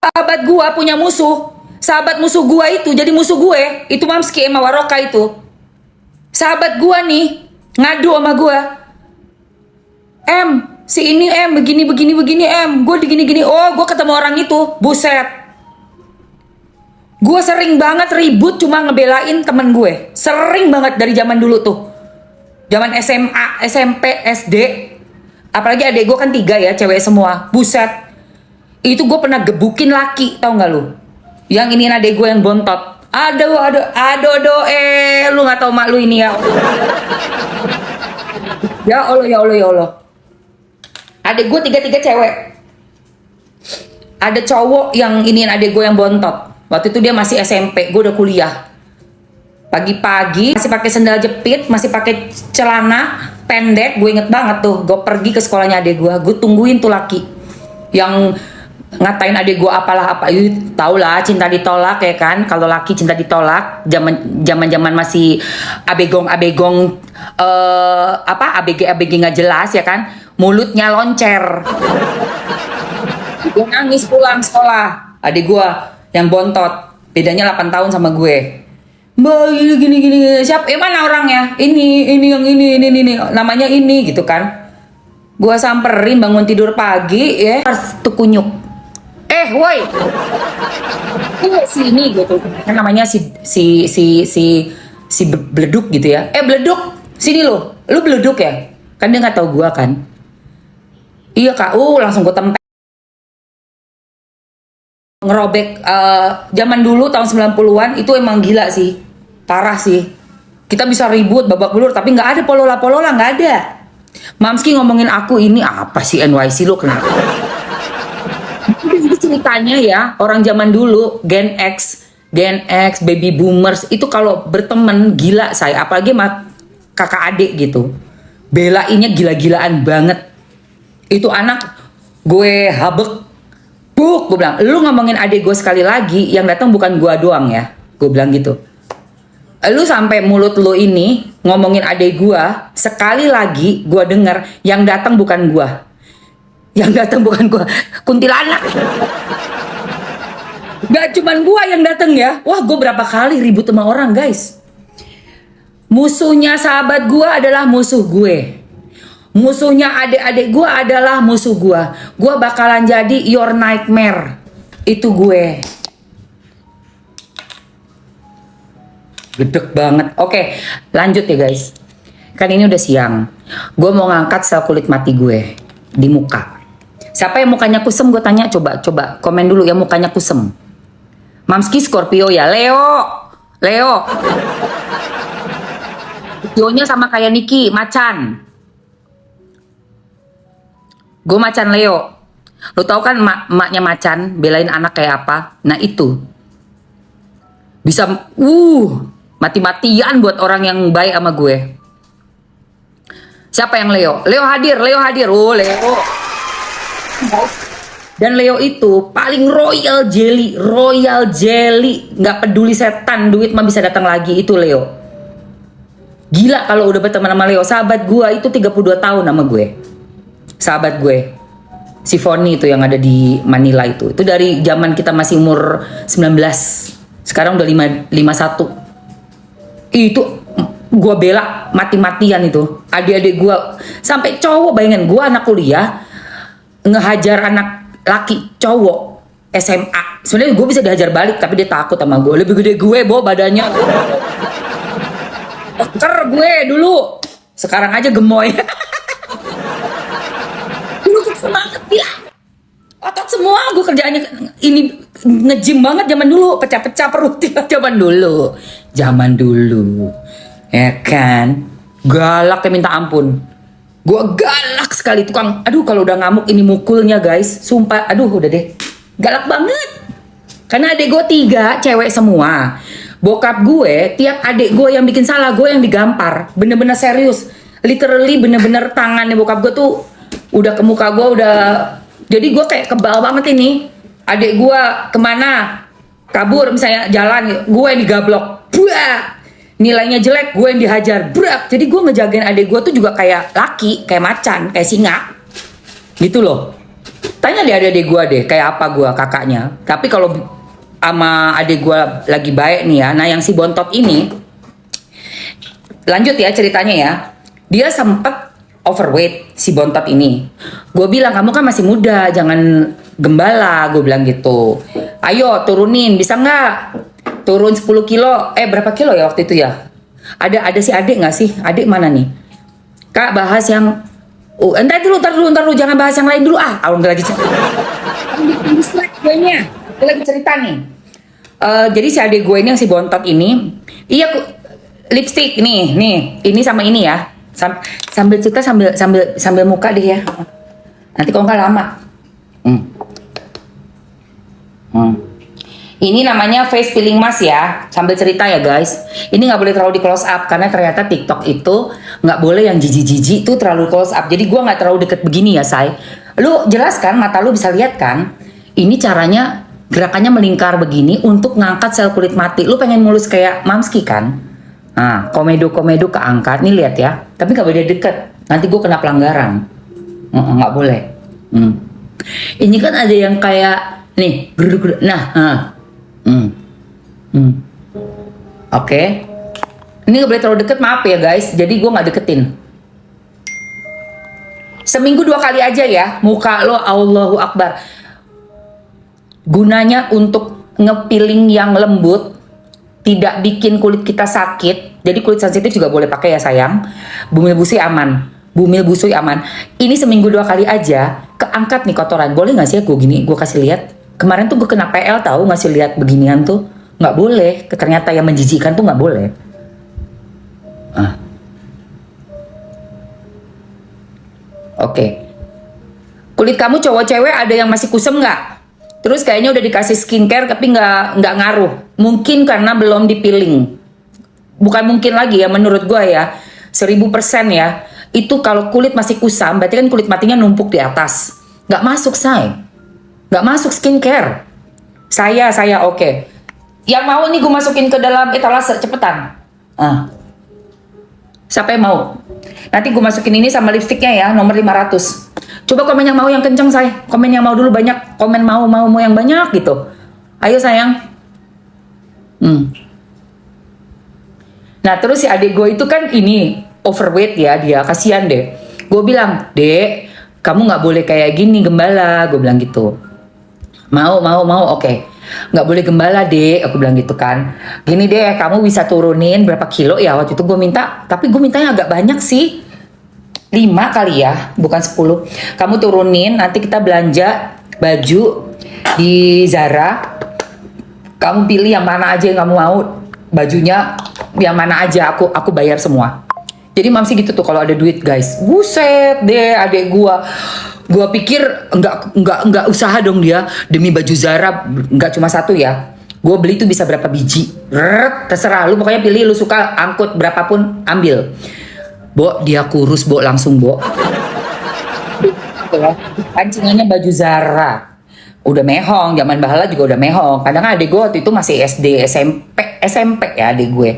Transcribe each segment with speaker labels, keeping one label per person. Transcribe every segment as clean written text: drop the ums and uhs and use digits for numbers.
Speaker 1: Sahabat gua punya musuh. Sahabat musuh gua itu jadi musuh gue. Itu Mamski sama Waroka itu. Sahabat gua nih ngadu sama gua. Si ini begini begini begini gue digini gini. Oh, gue ketemu orang itu. Buset. Gue sering banget ribut cuma ngebelain temen gue. Sering banget dari zaman dulu tuh. Zaman SMA, SMP, SD. Apalagi adek gue kan 3 ya, cewek semua. Buset. Itu gue pernah gebukin laki, tau gak lu? Yang ini adek gue yang bontot. Aduh, lu gak tau mak lu ini ya. Ya Allah. Adek gue 3 cewek. Ada cowok yang ini adek gue yang bontot. Waktu itu dia masih SMP, gue udah kuliah. Pagi-pagi masih pakai sendal jepit, masih pakai celana pendek. Gue inget banget tuh, gue pergi ke sekolahnya adek gue tungguin tuh laki yang ngatain adek gue apalah apa. Tau lah, cinta ditolak ya kan. Kalau laki cinta ditolak, zaman masih abegong ABG nggak jelas ya kan. Mulutnya loncer. Gue nangis pulang sekolah. Adik gue yang bontot, bedanya 8 tahun sama gue. Mbak gini. Siapa? Mana orangnya? Ini yang ini. Namanya ini gitu kan. Gue samperin bangun tidur pagi ya. Tuh kunyuk. Woi. Sini gitu. Kan namanya si beleduk gitu ya. Beleduk. Sini lo. Lu beleduk ya? Kan dia nggak tahu gue kan. Iya kak, langsung gue tempel. Ngerobek zaman dulu tahun 90-an itu emang gila sih. Parah sih. Kita bisa ribut babak belur tapi nggak ada polola nggak ada. Mamski ngomongin aku ini apa sih NYC lo kenapa? Ini ceritanya ya, orang zaman dulu Gen X, baby boomers itu kalau berteman gila saya, apalagi sama kakak adik gitu. Belainnya gila-gilaan banget. Itu anak gue habek. Gue bilang, lu ngomongin adik gue sekali lagi, yang datang bukan gue doang ya. Gue bilang gitu. Lu sampai mulut lu ini ngomongin adik gue, sekali lagi gue denger, yang datang bukan gue. Yang datang bukan gue, kuntilanak. Gak cuman gue yang datang ya. Wah, gue berapa kali ribut sama orang guys. Musuhnya sahabat gue adalah musuh gue. Musuhnya adik-adik gue adalah musuh gue. Gue bakalan jadi your nightmare. Itu gue. Gedek banget. Oke, lanjut ya guys. Kan ini udah siang. Gue mau ngangkat sel kulit mati gue di muka. Siapa yang mukanya kusem gue tanya, coba komen dulu yang mukanya kusem. Mamski Scorpio ya. Leo. Videonya sama kayak Niki, macan. Gue macan Leo. Lo tau kan emaknya macan belain anak kayak apa? Nah itu bisa mati-matian buat orang yang baik sama gue. Siapa yang Leo? Leo hadir. Oh Leo. Dan Leo itu paling royal jelly. Nggak peduli setan, duit mah bisa datang lagi. Itu Leo. Gila kalau udah berteman sama Leo. Sahabat gue itu 32 tahun sama gue. Sahabat gue, si Foni itu yang ada di Manila itu dari zaman kita masih umur 19, sekarang udah 51. Itu gue bela mati-matian itu adik-adik gue, sampai cowok. Bayangin gue anak kuliah ngehajar anak laki cowok SMA. Sebenarnya gue bisa dihajar balik tapi dia takut sama gue, lebih gede gue badannya. Oker gue dulu, sekarang aja gemoy. Semangat ya, otot semua gue kerjaannya ini nge-gym banget zaman dulu, pecah-pecah perutnya. Zaman dulu ya kan, galak kayak minta ampun. Gue galak sekali tukang. Aduh kalau udah ngamuk ini mukulnya guys, sumpah. Aduh udah deh, galak banget. Karena adik gue 3 cewek semua. Bokap gue tiap adik gue yang bikin salah gue yang digampar, bener-bener serius, literally bener-bener tangannya bokap gue tuh udah ke muka gue udah. Jadi gue kayak kebal banget ini. Adik gue kemana kabur misalnya jalan, gue yang digablok, buah. Nilainya jelek, gue yang dihajar, brak. Jadi gue ngejagain adik gue tuh juga kayak laki, kayak macan, kayak singa gitu loh. Tanya deh adik gua deh, kayak apa gua kakaknya. Tapi kalau sama adik gua lagi baik nih ya. Nah yang si bontot ini, lanjut ya ceritanya ya. Dia sempet overweight si bontot ini. Gue bilang kamu kan masih muda, jangan gembala. Gue bilang gitu. Ayo turunin, bisa nggak? Turun 10 kilo. Berapa kilo ya waktu itu ya? Ada si adik nggak sih? Adik mana nih? Kak bahas yang entar dulu, jangan bahas yang lain dulu Aku lagi cerita. Gue lagi cerita nih. Jadi si adik gue ini yang si bontot ini, iya lipstick nih, ini sama ini ya. Sambil cerita sambil muka deh ya. Nanti kalau nggak lama. Ini namanya face peeling mask ya. Sambil cerita ya guys. Ini nggak boleh terlalu di close up karena ternyata TikTok itu nggak boleh yang jijik-jijik tuh terlalu close up. Jadi gua nggak terlalu deket begini ya say. Lu jelas kan, mata lu bisa lihat kan? Ini caranya gerakannya melingkar begini untuk ngangkat sel kulit mati. Lu pengen mulus kayak Mamski kan? Nah, komedo keangkat nih lihat ya. Tapi nggak boleh deket. Nanti gua kena pelanggaran. Nggak boleh. Ini kan ada yang kayak nih, nah. Oke. Ini gak boleh terlalu deket, maaf ya guys. Jadi gue gak deketin. Seminggu 2 kali aja ya. Muka lo Allahu Akbar. Gunanya untuk ngepiling yang lembut, tidak bikin kulit kita sakit. Jadi kulit sensitif juga boleh pakai ya sayang. Bumil busui aman. Ini seminggu 2 kali aja. Keangkat nih kotoran. Boleh gak sih ya gue gini, gue kasih lihat. Kemarin tuh gue kena PL tahu, ngasih lihat beginian tuh nggak boleh. Ternyata yang menjijikan tuh nggak boleh. Oke. Kulit kamu cowok cewek ada yang masih kusem nggak? Terus kayaknya udah dikasih skincare tapi nggak ngaruh. Mungkin karena belum dipiling. Bukan mungkin lagi ya menurut gue ya. 1000% ya. Itu kalau kulit masih kusam berarti kan kulit matinya numpuk di atas. Nggak masuk say. Nggak masuk skincare. Saya oke. Yang mau nih gue masukin ke dalam etalase cepetan. Siapa yang mau? Nanti gue masukin ini sama lipstiknya ya, nomor 500. Coba komen yang mau yang kenceng say. Komen yang mau dulu banyak. Komen mau yang banyak gitu. Ayo sayang. Nah terus si adik gue itu kan ini overweight ya dia. Kasihan deh. Gue bilang, Dek, kamu nggak boleh kayak gini gembala. Gue bilang gitu. Mau, oke. Nggak boleh gembala deh, aku bilang gitu kan. Gini deh, kamu bisa turunin berapa kilo ya waktu itu gue minta. Tapi gue mintanya agak banyak sih. 5 kali ya, bukan 10. Kamu turunin, nanti kita belanja baju di Zara. Kamu pilih yang mana aja yang kamu mau. Bajunya yang mana aja, aku bayar semua. Jadi mamsi gitu tuh kalau ada duit guys. Buset deh adek Gua pikir enggak usaha dong dia demi baju Zara, enggak cuma 1 ya. Gua beli tuh bisa berapa biji. Terserah lu, pokoknya pilih lu suka, angkut berapapun ambil. Bo, dia kurus bo, langsung bo. Pancingannya baju Zara. Udah mehong, zaman bahala juga udah mehong. Kadang adek gue waktu itu masih SD, SMP ya adek gue.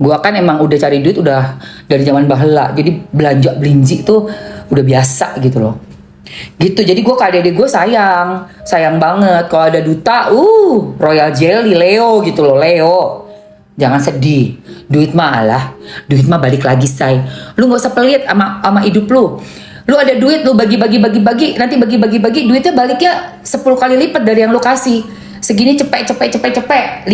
Speaker 1: Gua kan emang udah cari duit udah dari zaman bahala. Jadi belanja belinji tuh udah biasa gitu loh. Gitu, jadi gue ke adik gue sayang banget. Kalau ada duta, Royal Jelly, Leo gitu loh, Leo. Jangan sedih, duit mah balik lagi say. Lu nggak usah pelit sama hidup lu. Lu ada duit, lu bagi, nanti bagi, duitnya baliknya 10 kali lipat dari yang lu kasih. Segini cepet, 5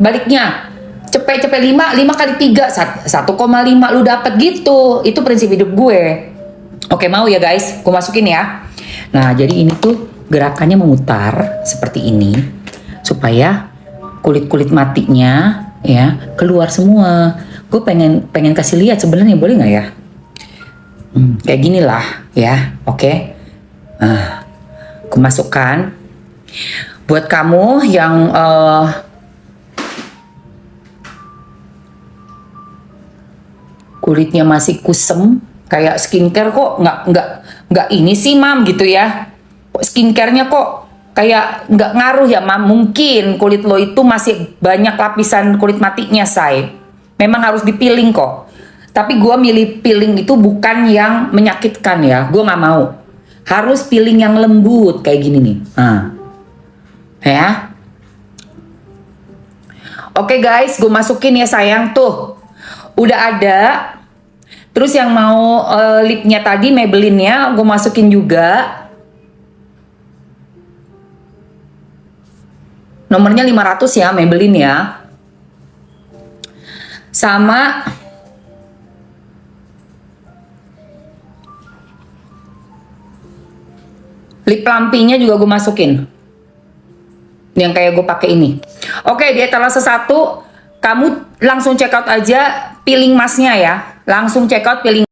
Speaker 1: baliknya. Cepet 5 kali 3 1,5 lu dapet gitu. Itu prinsip hidup gue. Oke, mau ya guys, gue masukin ya. Nah, jadi ini tuh gerakannya memutar seperti ini supaya kulit matinya ya keluar semua. Gue pengen kasih lihat sebenarnya, boleh nggak ya? Kayak gini lah ya, oke. Gue masukkan. Buat kamu yang kulitnya masih kusem, kayak skincare kok nggak ini sih mam gitu ya. Skincarenya kok kayak nggak ngaruh ya mam. Mungkin kulit lo itu masih banyak lapisan kulit matinya say. Memang harus dipiling kok. Tapi gue milih peeling itu bukan yang menyakitkan ya. Gue nggak mau. Harus peeling yang lembut kayak gini nih. Nah, ya. Oke guys, gue masukin ya sayang tuh. Udah ada. Terus yang mau lipnya tadi Maybelline-nya gue masukin juga. Nomornya 500 ya Maybelline ya. Sama lip lampinya juga gue masukin. Yang kayak gue pakai ini. Oke, di etalase 1 kamu langsung check out aja peeling masknya ya. Langsung check out peeling